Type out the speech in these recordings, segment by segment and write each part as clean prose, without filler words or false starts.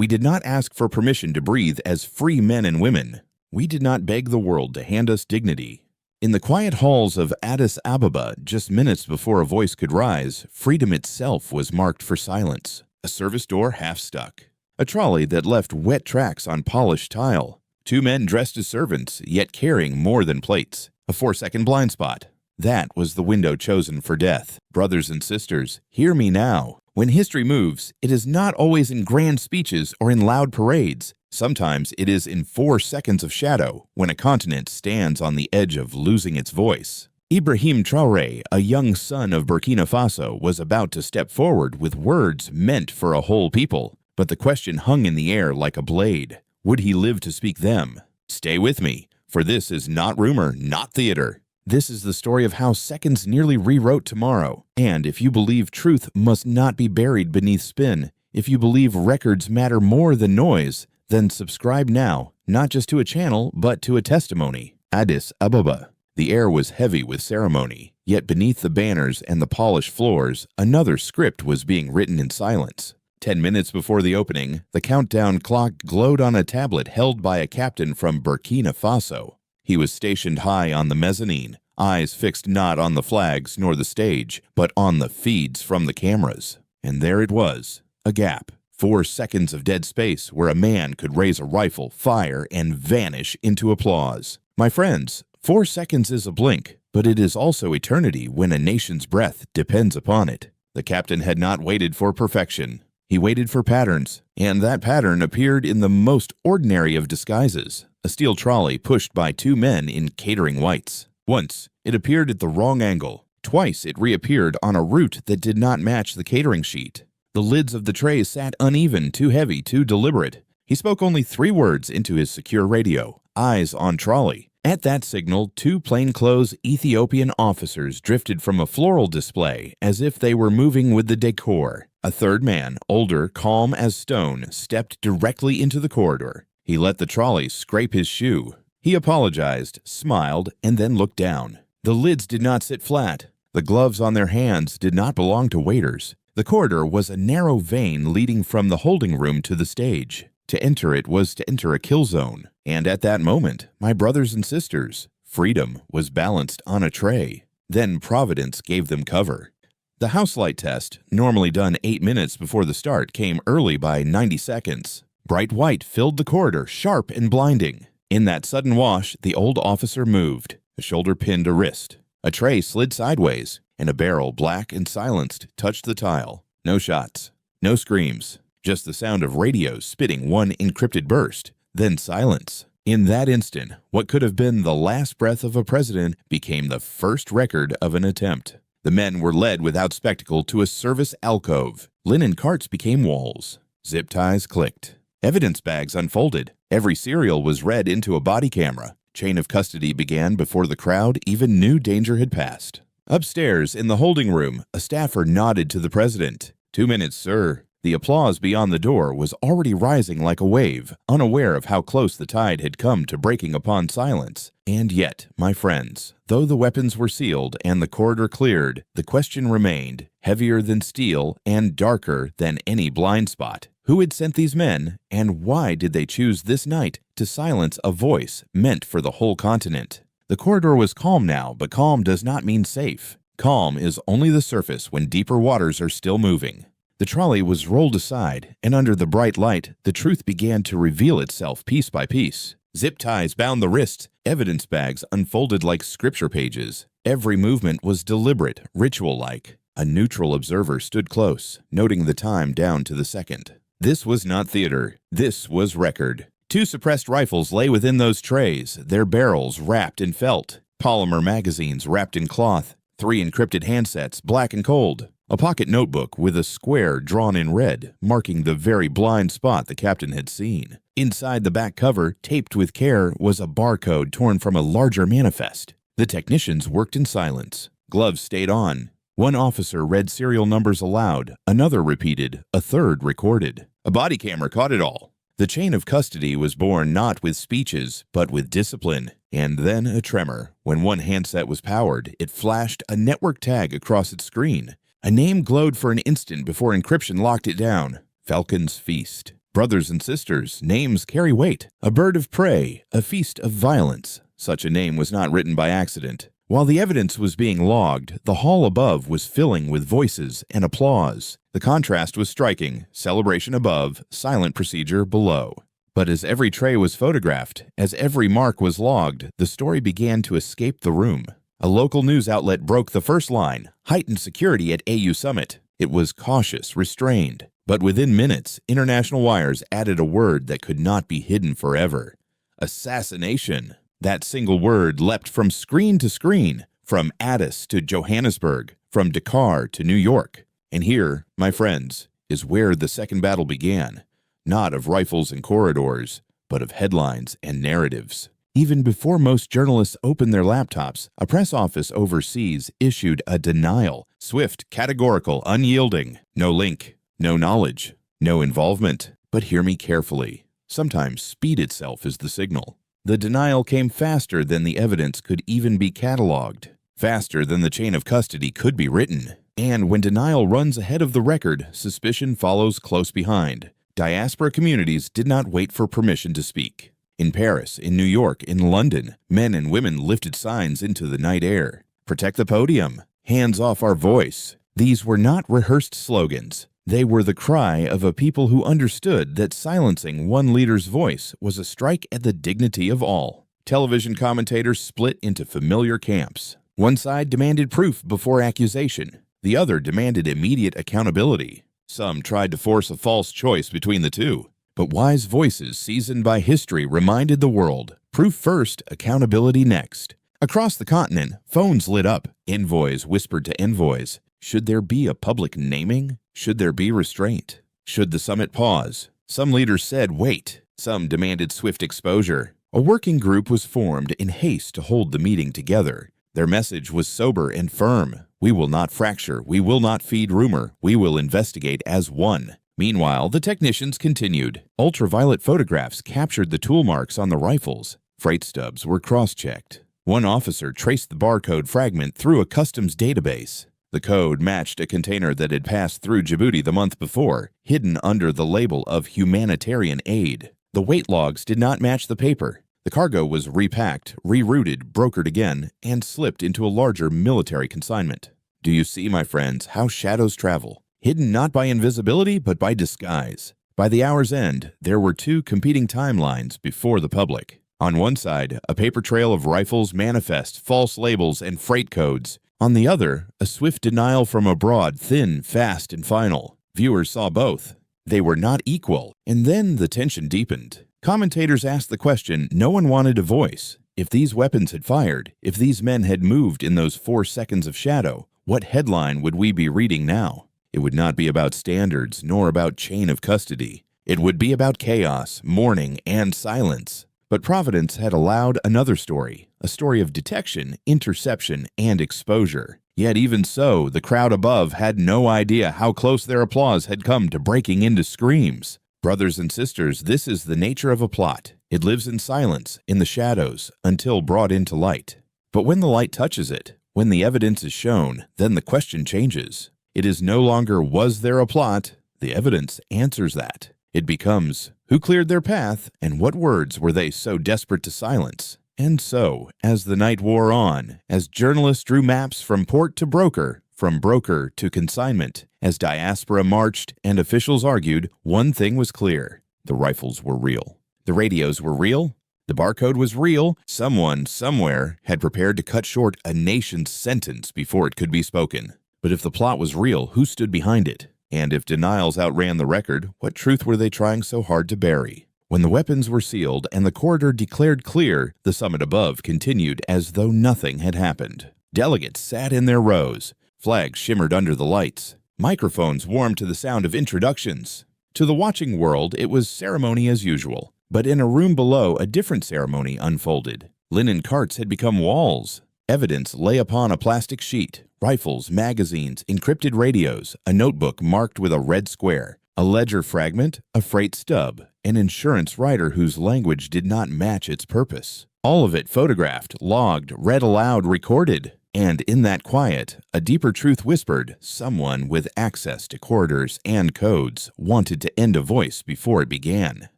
We did not ask for permission to breathe as free men and women. We did not beg the world to hand us dignity. In the quiet halls of Addis Ababa, just minutes before a voice could rise, freedom itself was marked for silence. A service door half stuck. A trolley that left wet tracks on polished tile. 2 men dressed as servants, yet carrying more than plates. A 4-second blind spot. That was the window chosen for death. Brothers and sisters, hear me now. When history moves, it is not always in grand speeches or in loud parades. Sometimes it is in 4 seconds of shadow, when a continent stands on the edge of losing its voice. Ibrahim Traoré, a young son of Burkina Faso, was about to step forward with words meant for a whole people. But the question hung in the air like a blade. Would he live to speak them? Stay with me, for this is not rumor, not theater. This is the story of how seconds nearly rewrote tomorrow. And if you believe truth must not be buried beneath spin, if you believe records matter more than noise, then subscribe now, not just to a channel, but to a testimony. Addis Ababa. The air was heavy with ceremony, yet beneath the banners and the polished floors, another script was being written in silence. 10 minutes before the opening, the countdown clock glowed on a tablet held by a captain from Burkina Faso. He was stationed high on the mezzanine, eyes fixed not on the flags nor the stage, but on the feeds from the cameras. And there it was, a gap. 4 seconds of dead space where a man could raise a rifle, fire, and vanish into applause. My friends, 4 seconds is a blink, but it is also eternity when a nation's breath depends upon it. The captain had not waited for perfection. He waited for patterns, and that pattern appeared in the most ordinary of disguises. A steel trolley pushed by 2 men in catering whites. Once, it appeared at the wrong angle. Twice, it reappeared on a route that did not match the catering sheet. The lids of the trays sat uneven, too heavy, too deliberate. He spoke only 3 words into his secure radio. Eyes on trolley. At that signal, 2 plainclothes Ethiopian officers drifted from a floral display as if they were moving with the decor. A 3rd man, older, calm as stone, stepped directly into the corridor. He let the trolley scrape his shoe. He apologized, smiled, and then looked down. The lids did not sit flat. The gloves on their hands did not belong to waiters. The corridor was a narrow vein leading from the holding room to the stage. To enter it was to enter a kill zone. And at that moment, my brothers and sisters, freedom was balanced on a tray. Then Providence gave them cover. The house light test, normally done 8 minutes before the start, came early by 90 seconds. Bright white filled the corridor, sharp and blinding. In that sudden wash, the old officer moved. A shoulder pinned a wrist. A tray slid sideways, and a barrel, black and silenced, touched the tile. No shots. No screams. Just the sound of radios spitting one encrypted burst. Then silence. In that instant, what could have been the last breath of a president became the first record of an attempt. The men were led without spectacle to a service alcove. Linen carts became walls. Zip ties clicked. Evidence bags unfolded. Every serial was read into a body camera. Chain of custody began before the crowd even knew danger had passed. Upstairs, in the holding room, a staffer nodded to the president. 2 minutes, sir. The applause beyond the door was already rising like a wave, unaware of how close the tide had come to breaking upon silence. And yet, my friends, though the weapons were sealed and the corridor cleared, the question remained, heavier than steel and darker than any blind spot. Who had sent these men, and why did they choose this night to silence a voice meant for the whole continent? The corridor was calm now, but calm does not mean safe. Calm is only the surface when deeper waters are still moving. The trolley was rolled aside, and under the bright light, the truth began to reveal itself piece by piece. Zip ties bound the wrists, evidence bags unfolded like scripture pages. Every movement was deliberate, ritual-like. A neutral observer stood close, noting the time down to the second. This was not theater. This was record. 2 suppressed rifles lay within those trays, their barrels wrapped in felt. Polymer magazines wrapped in cloth. 3 encrypted handsets, black and cold. A pocket notebook with a square drawn in red, marking the very blind spot the captain had seen. Inside the back cover, taped with care, was a barcode torn from a larger manifest. The technicians worked in silence. Gloves stayed on. 1 officer read serial numbers aloud, another repeated, a 3rd recorded. A body camera caught it all. The chain of custody was born not with speeches, but with discipline. And then a tremor. When one handset was powered, it flashed a network tag across its screen. A name glowed for an instant before encryption locked it down. Falcon's Feast. Brothers and sisters, names carry weight. A bird of prey, a feast of violence. Such a name was not written by accident. While the evidence was being logged, the hall above was filling with voices and applause. The contrast was striking: celebration above, silent procedure below. But as every tray was photographed, as every mark was logged, the story began to escape the room. A local news outlet broke the first line: heightened security at AU summit. It was cautious, restrained. But within minutes, international wires added a word that could not be hidden forever: assassination. That single word leapt from screen to screen, from Addis to Johannesburg, from Dakar to New York. And here, my friends, is where the second battle began. Not of rifles and corridors, but of headlines and narratives. Even before most journalists opened their laptops, a press office overseas issued a denial: swift, categorical, unyielding. No link, no knowledge, no involvement. But hear me carefully. Sometimes speed itself is the signal. The denial came faster than the evidence could even be cataloged, faster than the chain of custody could be written. And when denial runs ahead of the record, suspicion follows close behind. Diaspora communities did not wait for permission to speak. In Paris, in New York, in London, men and women lifted signs into the night air. Protect the podium. Hands off our voice. These were not rehearsed slogans. They were the cry of a people who understood that silencing one leader's voice was a strike at the dignity of all. Television commentators split into familiar camps. One side demanded proof before accusation. The other demanded immediate accountability. Some tried to force a false choice between the two. But wise voices seasoned by history reminded the world: proof first, accountability next. Across the continent, phones lit up. Envoys whispered to envoys. Should there be a public naming? Should there be restraint? Should the summit pause? Some leaders said wait. Some demanded swift exposure. A working group was formed in haste to hold the meeting together. Their message was sober and firm: we will not fracture, we will not feed rumor, we will investigate as one. Meanwhile, the technicians continued. Ultraviolet photographs captured the tool marks on the rifles. Freight stubs were cross-checked. One officer traced the barcode fragment through a customs database. The code matched a container that had passed through Djibouti the month before, hidden under the label of humanitarian aid. The weight logs did not match the paper. The cargo was repacked, rerouted, brokered again, and slipped into a larger military consignment. Do you see, my friends, how shadows travel? Hidden not by invisibility, but by disguise. By the hour's end, there were two competing timelines before the public. On one side, a paper trail of rifles, manifests, false labels, and freight codes. On the other, a swift denial from abroad, thin, fast, and final. Viewers saw both. They were not equal, and then the tension deepened. Commentators asked the question no one wanted to voice. If these weapons had fired, if these men had moved in those 4 seconds of shadow, what headline would we be reading now? It would not be about standards, nor about chain of custody. It would be about chaos, mourning, and silence. But Providence had allowed another story, a story of detection, interception, and exposure. Yet even so, the crowd above had no idea how close their applause had come to breaking into screams. Brothers and sisters, this is the nature of a plot. It lives in silence, in the shadows, until brought into light. But when the light touches it, when the evidence is shown, then the question changes. It is no longer, was there a plot? The evidence answers that. It becomes, who cleared their path, and what words were they so desperate to silence? And so, as the night wore on, as journalists drew maps from port to broker, from broker to consignment, as diaspora marched and officials argued, one thing was clear: the rifles were real. The radios were real. The barcode was real. Someone, somewhere, had prepared to cut short a nation's sentence before it could be spoken. But if the plot was real, who stood behind it? And if denials outran the record, what truth were they trying so hard to bury? When the weapons were sealed and the corridor declared clear, the summit above continued as though nothing had happened. Delegates sat in their rows. Flags shimmered under the lights. Microphones warmed to the sound of introductions. To the watching world, it was ceremony as usual. But in a room below, a different ceremony unfolded. Linen carts had become walls. Evidence lay upon a plastic sheet. Rifles, magazines, encrypted radios, a notebook marked with a red square, a ledger fragment, a freight stub, an insurance rider whose language did not match its purpose. All of it photographed, logged, read aloud, recorded. And in that quiet, a deeper truth whispered, someone with access to corridors and codes wanted to end a voice before it began.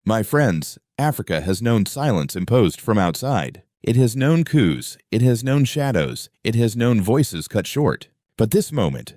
My friends, Africa has known silence imposed from outside. It has known coups, it has known shadows, it has known voices cut short. But this moment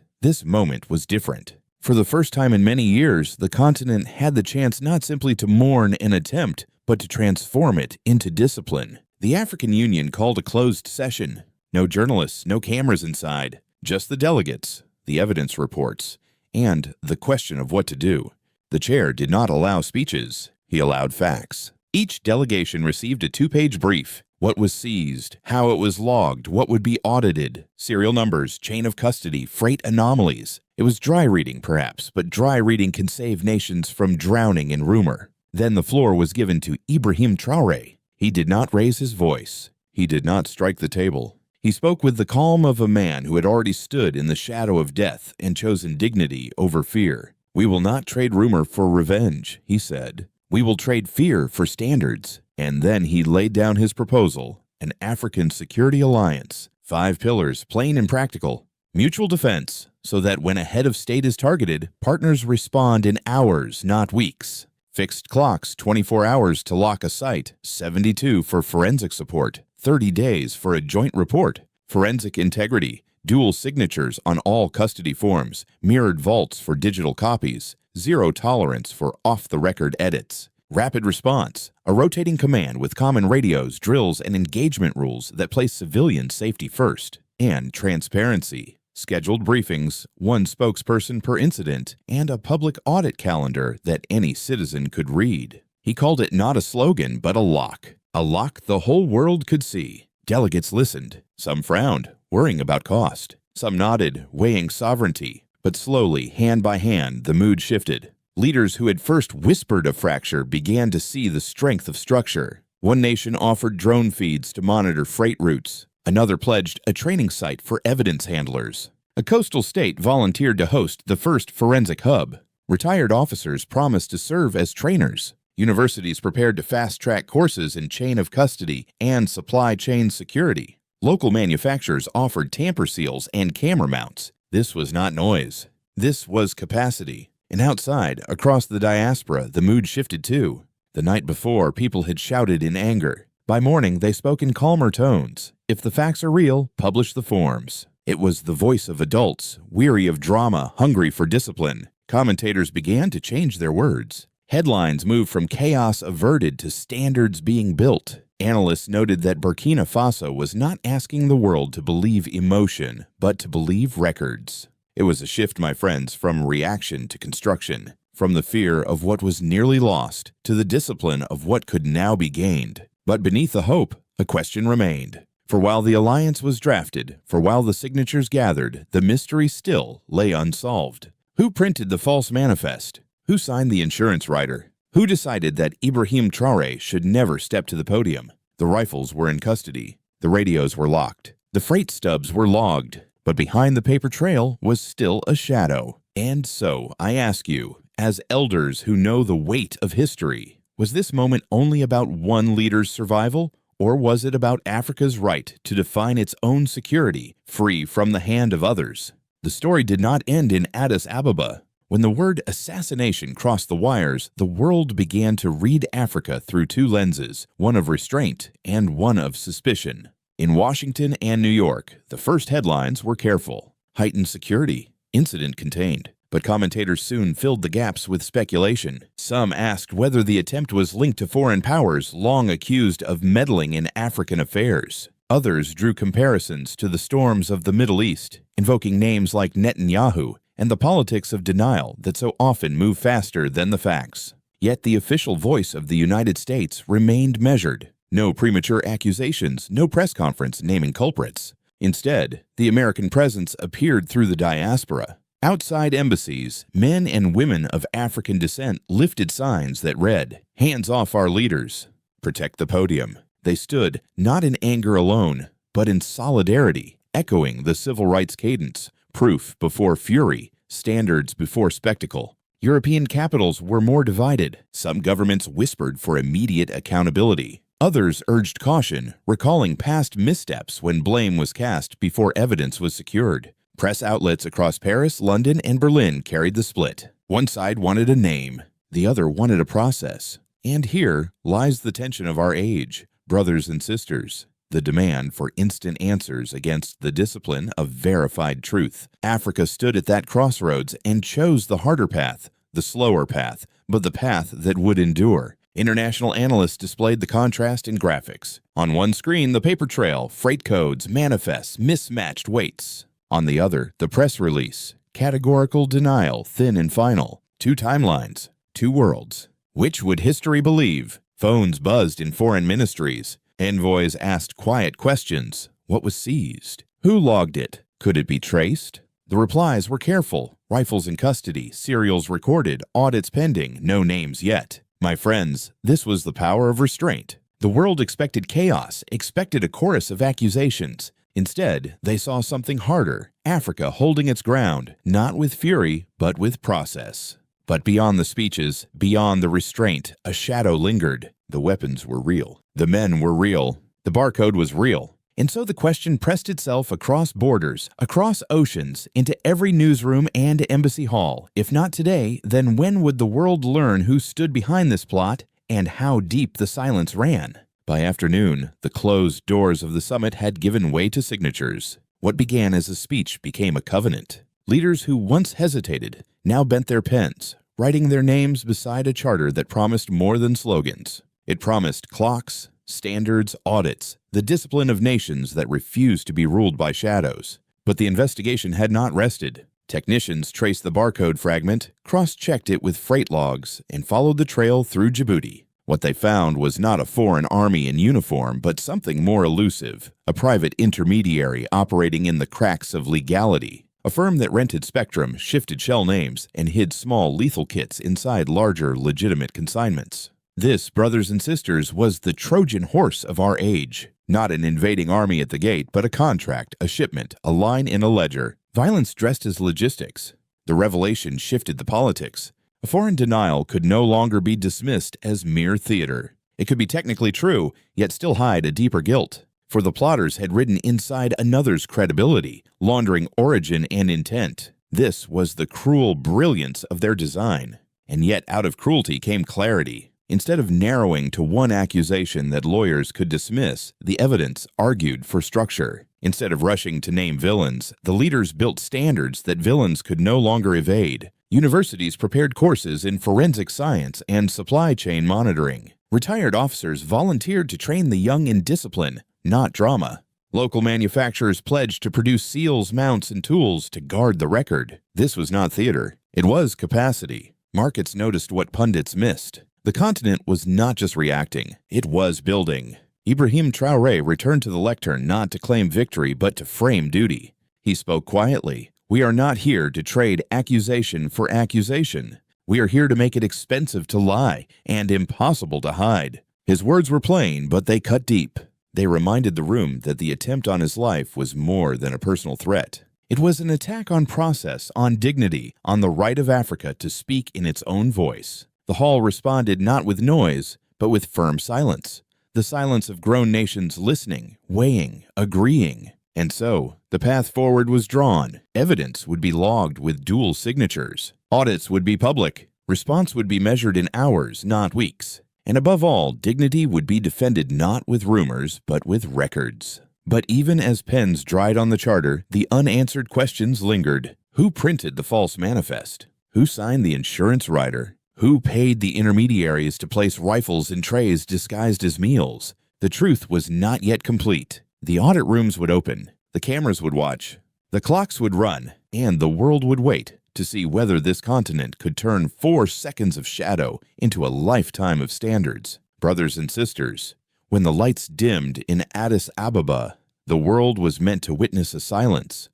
was different. For the first time in many years, the continent had the chance not simply to mourn an attempt, but to transform it into discipline. The African Union called a closed session. No journalists, no cameras inside, just the delegates, the evidence reports, and the question of what to do. The chair did not allow speeches. He allowed facts. Each delegation received a 2-page brief. What was seized, how it was logged, what would be audited, serial numbers, chain of custody, freight anomalies. It was dry reading, perhaps, but dry reading can save nations from drowning in rumor. Then the floor was given to Ibrahim Traoré. He did not raise his voice. He did not strike the table. He spoke with the calm of a man who had already stood in the shadow of death and chosen dignity over fear. "We will not trade rumor for revenge," he said. "We will trade fear for standards." And then he laid down his proposal, an African security alliance. 5 pillars, plain and practical. Mutual defense, so that when a head of state is targeted, partners respond in hours, not weeks. Fixed clocks, 24 hours to lock a site, 72 for forensic support, 30 days for a joint report. Forensic integrity, dual signatures on all custody forms, mirrored vaults for digital copies, zero tolerance for off-the-record edits. Rapid response, a rotating command with common radios, drills, and engagement rules that place civilian safety first. And transparency, scheduled briefings, 1 spokesperson per incident, and a public audit calendar that any citizen could read. He called it not a slogan, but a lock the whole world could see. Delegates listened. Some frowned, worrying about cost. Some nodded, weighing sovereignty. But slowly, hand by hand, the mood shifted. Leaders who had first whispered a fracture began to see the strength of structure. One nation offered drone feeds to monitor freight routes. Another pledged a training site for evidence handlers. A coastal state volunteered to host the first forensic hub. Retired officers promised to serve as trainers. Universities prepared to fast-track courses in chain of custody and supply chain security. Local manufacturers offered tamper seals and camera mounts. This was not noise. This was capacity. And outside, across the diaspora, the mood shifted too. The night before, people had shouted in anger. By morning, they spoke in calmer tones. If the facts are real, publish the forms. It was the voice of adults, weary of drama, hungry for discipline. Commentators began to change their words. Headlines moved from chaos averted to standards being built. Analysts noted that Burkina Faso was not asking the world to believe emotion, but to believe records. It was a shift, my friends, from reaction to construction, from the fear of what was nearly lost to the discipline of what could now be gained. But beneath the hope, a question remained. For while the alliance was drafted, for while the signatures gathered, the mystery still lay unsolved. Who printed the false manifest? Who signed the insurance rider? Who decided that Ibrahim Traoré should never step to the podium? The rifles were in custody. The radios were locked. The freight stubs were logged. But behind the paper trail was still a shadow. And so, I ask you, as elders who know the weight of history, was this moment only about one leader's survival? Or was it about Africa's right to define its own security, free from the hand of others? The story did not end in Addis Ababa. When the word assassination crossed the wires, the world began to read Africa through 2 lenses, one of restraint and one of suspicion. In Washington and New York, the first headlines were careful. Heightened security, incident contained. But commentators soon filled the gaps with speculation. Some asked whether the attempt was linked to foreign powers long accused of meddling in African affairs. Others drew comparisons to the storms of the Middle East, invoking names like Netanyahu and the politics of denial that so often move faster than the facts. Yet the official voice of the United States remained measured. No premature accusations, no press conference naming culprits. Instead, the American presence appeared through the diaspora. Outside embassies, men and women of African descent lifted signs that read, "Hands off our leaders. Protect the podium." They stood not in anger alone, but in solidarity, echoing the civil rights cadence, proof before fury, standards before spectacle. European capitals were more divided. Some governments whispered for immediate accountability. Others urged caution, recalling past missteps when blame was cast before evidence was secured. Press outlets across Paris, London, and Berlin carried the split. One side wanted a name, the other wanted a process. And here lies the tension of our age, brothers and sisters. The demand for instant answers against the discipline of verified truth. Africa stood at that crossroads and chose the harder path, the slower path, but the path that would endure. International analysts displayed the contrast in graphics. On one screen, the paper trail, freight codes, manifests, mismatched weights. On the other, the press release, categorical denial, thin and final. Two timelines, two worlds. Which would history believe? Phones buzzed in foreign ministries. Envoys asked quiet questions. What was seized? Who logged it? Could it be traced? The replies were careful. Rifles in custody, serials recorded, audits pending, no names yet. My friends, this was the power of restraint. The world expected chaos, expected a chorus of accusations. Instead, they saw something harder, Africa holding its ground, not with fury, but with process. But beyond the speeches, beyond the restraint, a shadow lingered. The weapons were real. The men were real. The barcode was real. And so the question pressed itself across borders, across oceans, into every newsroom and embassy hall. If not today, then when would the world learn who stood behind this plot and how deep the silence ran? By afternoon, the closed doors of the summit had given way to signatures. What began as a speech became a covenant. Leaders who once hesitated now bent their pens, writing their names beside a charter that promised more than slogans. It promised clocks, standards, audits, the discipline of nations that refused to be ruled by shadows. But the investigation had not rested. Technicians traced the barcode fragment, cross-checked it with freight logs, and followed the trail through Djibouti. What they found was not a foreign army in uniform, but something more elusive, a private intermediary operating in the cracks of legality. A firm that rented spectrum, shifted shell names, and hid small lethal kits inside larger, legitimate consignments. This, brothers and sisters, was the Trojan horse of our age. Not an invading army at the gate, but a contract, a shipment, a line in a ledger. Violence dressed as logistics. The revelation shifted the politics. A foreign denial could no longer be dismissed as mere theater. It could be technically true, yet still hide a deeper guilt. For the plotters had ridden inside another's credibility, laundering origin and intent. This was the cruel brilliance of their design. And yet out of cruelty came clarity. Instead of narrowing to one accusation that lawyers could dismiss, the evidence argued for structure. Instead of rushing to name villains, the leaders built standards that villains could no longer evade. Universities prepared courses in forensic science and supply chain monitoring. Retired officers volunteered to train the young in discipline, not drama. Local manufacturers pledged to produce seals, mounts, and tools to guard the record. This was not theater. It was capacity. Markets noticed what pundits missed. The continent was not just reacting, it was building. Ibrahim Traoré returned to the lectern not to claim victory but to frame duty. He spoke quietly. We are not here to trade accusation for accusation. We are here to make it expensive to lie and impossible to hide. His words were plain, but they cut deep. They reminded the room that the attempt on his life was more than a personal threat. It was an attack on process, on dignity, on the right of Africa to speak in its own voice. The hall responded not with noise, but with firm silence. The silence of grown nations listening, weighing, agreeing. And so, the path forward was drawn. Evidence would be logged with dual signatures. Audits would be public. Response would be measured in hours, not weeks. And above all, dignity would be defended not with rumors, but with records. But even as pens dried on the charter, the unanswered questions lingered. Who printed the false manifest? Who signed the insurance rider? Who paid the intermediaries to place rifles in trays disguised as meals? The truth was not yet complete. The audit rooms would open. The cameras would watch. The clocks would run. And the world would wait to see whether this continent could turn 4 seconds of shadow into a lifetime of standards. Brothers and sisters, when the lights dimmed in Addis Ababa, the world was meant to witness a silence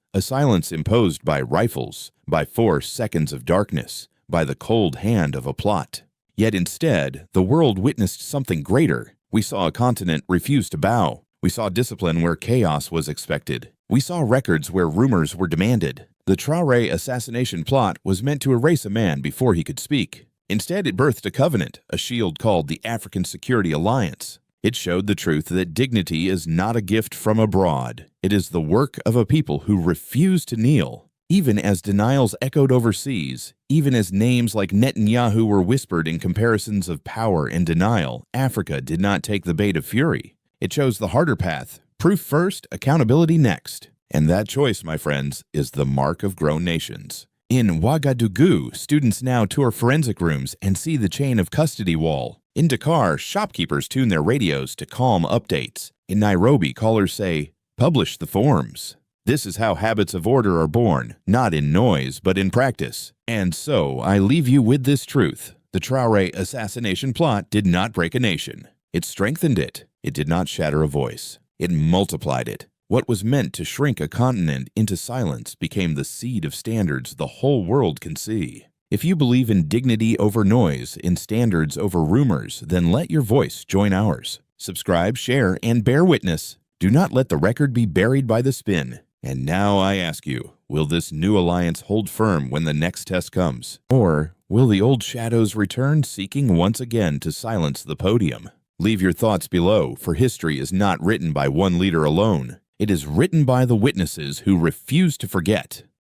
imposed by rifles, by 4 seconds of darkness, by the cold hand of a plot. Yet instead, the world witnessed something greater. We saw a continent refuse to bow. We saw discipline where chaos was expected. We saw records where rumors were demanded. The Traoré Assassination Plot was meant to erase a man before he could speak. Instead, it birthed a covenant, a shield called the African Security Alliance. It showed the truth that dignity is not a gift from abroad. It is the work of a people who refuse to kneel. Even as denials echoed overseas, even as names like Netanyahu were whispered in comparisons of power and denial, Africa did not take the bait of fury. It chose the harder path: proof first, accountability next. And that choice, my friends, is the mark of grown nations. In Ouagadougou, students now tour forensic rooms and see the chain of custody wall. In Dakar, shopkeepers tune their radios to calm updates. In Nairobi, callers say, "Publish the forms." This is how habits of order are born, not in noise, but in practice. And so, I leave you with this truth. The Traoré assassination plot did not break a nation. It strengthened it. It did not shatter a voice. It multiplied it. What was meant to shrink a continent into silence became the seed of standards the whole world can see. If you believe in dignity over noise, in standards over rumors, then let your voice join ours. Subscribe, share, and bear witness. Do not let the record be buried by the spin. And now I ask you, will this new alliance hold firm when the next test comes? Or will the old shadows return, seeking once again to silence the podium? Leave your thoughts below, for history is not written by one leader alone. It is written by the witnesses who refuse to forget.